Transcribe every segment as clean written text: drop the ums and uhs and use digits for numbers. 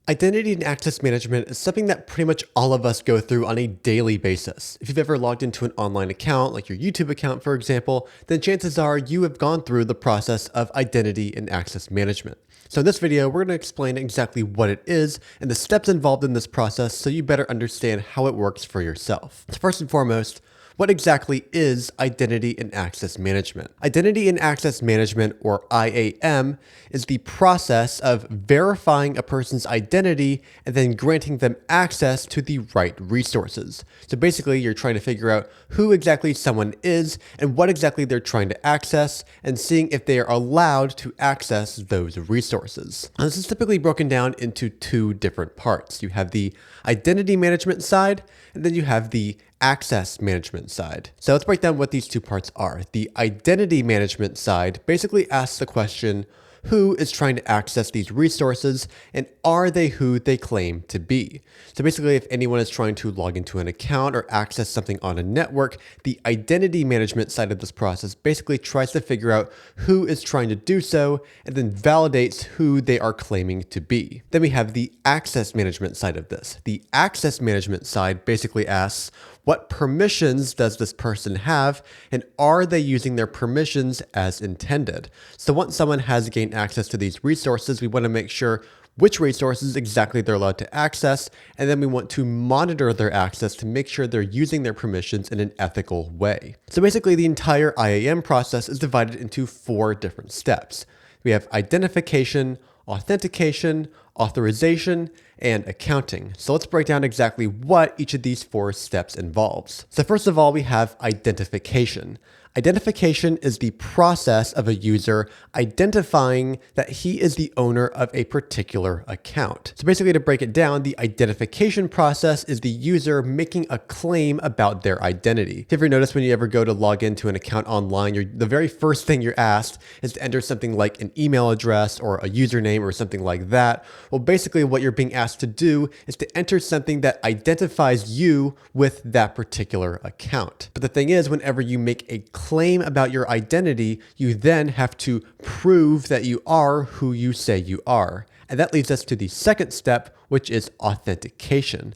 Identity and access management is something that pretty much all of us go through on a daily basis. If you've ever logged into an online account, like your YouTube account, for example, then chances are you have gone through the process of identity and access management. So in this video, we're going to explain exactly what it is and the steps involved in this process so you better understand how it works for yourself. So first and foremost, what exactly is identity and access management? Identity and access management, or IAM, is the process of verifying a person's identity and then granting them access to the right resources. So basically, you're trying to figure out who exactly someone is and what exactly they're trying to access and seeing if they are allowed to access those resources. Now, this is typically broken down into two different parts. You have the identity management side, and then you have the access management side. So let's break down what these two parts are. The identity management side basically asks the question, who is trying to access these resources and are they who they claim to be? So basically, if anyone is trying to log into an account or access something on a network, the identity management side of this process basically tries to figure out who is trying to do so and then validates who they are claiming to be. Then we have the access management side of this. The access management side basically asks, what permissions does this person have, and are they using their permissions as intended? So once someone has gained access to these resources, we want to make sure which resources exactly they're allowed to access, and then we want to monitor their access to make sure they're using their permissions in an ethical way. So basically, the entire IAM process is divided into 4 different steps. We have identification, authentication, authorization, and accounting. So let's break down exactly what each of these 4 steps involves. So first of all, we have identification. Identification is the process of a user identifying that he is the owner of a particular account. So basically, to break it down, the identification process is the user making a claim about their identity. If you ever notice when you ever go to log into an account online, the very first thing you're asked is to enter something like an email address or a username or something like that. Well, basically what you're being asked to do is to enter something that identifies you with that particular account. But the thing is, whenever you make a claim about your identity, you then have to prove that you are who you say you are. And that leads us to the second step, which is authentication.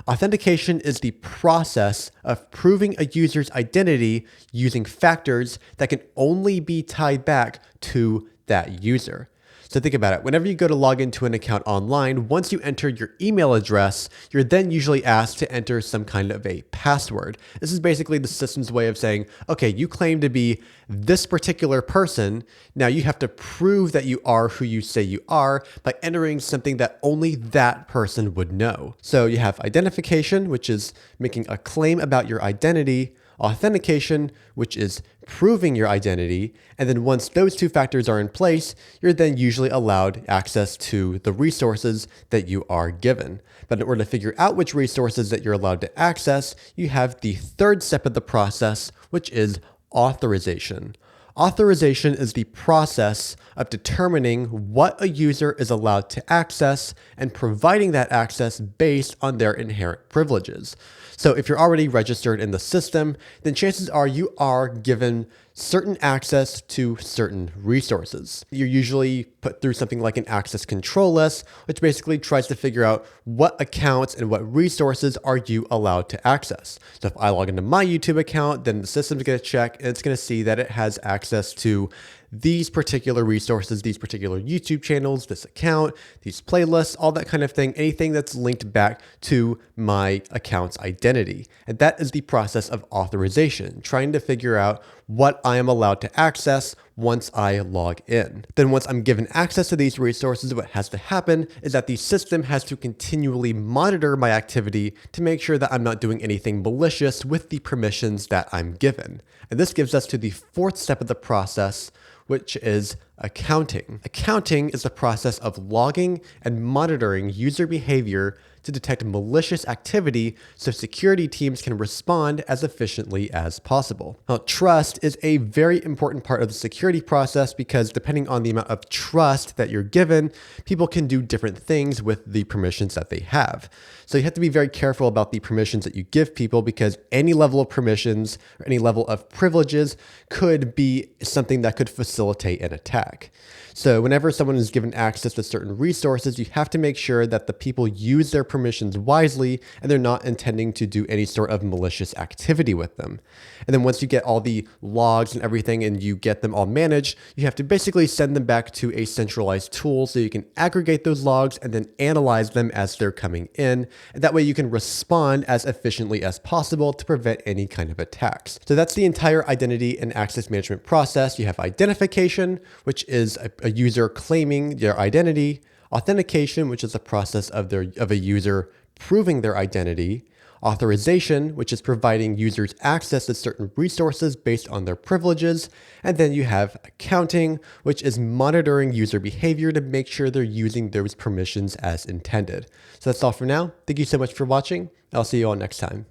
Authentication is the process of proving a user's identity using factors that can only be tied back to that user. So think about it. Whenever you go to log into an account online, once you enter your email address, you're then usually asked to enter some kind of a password. This is basically the system's way of saying, okay, you claim to be this particular person. Now you have to prove that you are who you say you are by entering something that only that person would know. So you have identification, which is making a claim about your identity, authentication, which is proving your identity, and then once those 2 factors are in place, you're then usually allowed access to the resources that you are given. But in order to figure out which resources that you're allowed to access, you have the third step of the process, which is authorization. Authorization is the process of determining what a user is allowed to access and providing that access based on their inherent privileges. So if you're already registered in the system, then chances are you are given certain access to certain resources. You're usually put through something like an access control list, which basically tries to figure out what accounts and what resources are you allowed to access. So if I log into my YouTube account, then the system's going to check and it's going to see that it has access to these particular resources, these particular YouTube channels, this account, these playlists, all that kind of thing, anything that's linked back to my account's identity. And that is the process of authorization, trying to figure out what I am allowed to access once I log in. Then once I'm given access to these resources, what has to happen is that the system has to continually monitor my activity to make sure that I'm not doing anything malicious with the permissions that I'm given. And this gives us to the 4th step of the process, which is accounting. Accounting is the process of logging and monitoring user behavior to detect malicious activity so security teams can respond as efficiently as possible. Now, trust is a very important part of the security process because depending on the amount of trust that you're given, people can do different things with the permissions that they have. So you have to be very careful about the permissions that you give people because any level of permissions or any level of privileges could be something that could facilitate facilitate an attack. So whenever someone is given access to certain resources, you have to make sure that the people use their permissions wisely and they're not intending to do any sort of malicious activity with them. And then once you get all the logs and everything and you get them all managed, you have to basically send them back to a centralized tool so you can aggregate those logs and then analyze them as they're coming in. And that way you can respond as efficiently as possible to prevent any kind of attacks. So that's the entire identity and access management process. You have identification, which is a user claiming their identity; authentication, which is the process of a user proving their identity; authorization, which is providing users access to certain resources based on their privileges; and then you have accounting, which is monitoring user behavior to make sure they're using those permissions as intended. So that's all for now. Thank you so much for watching. I'll see you all next time.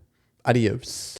Adios.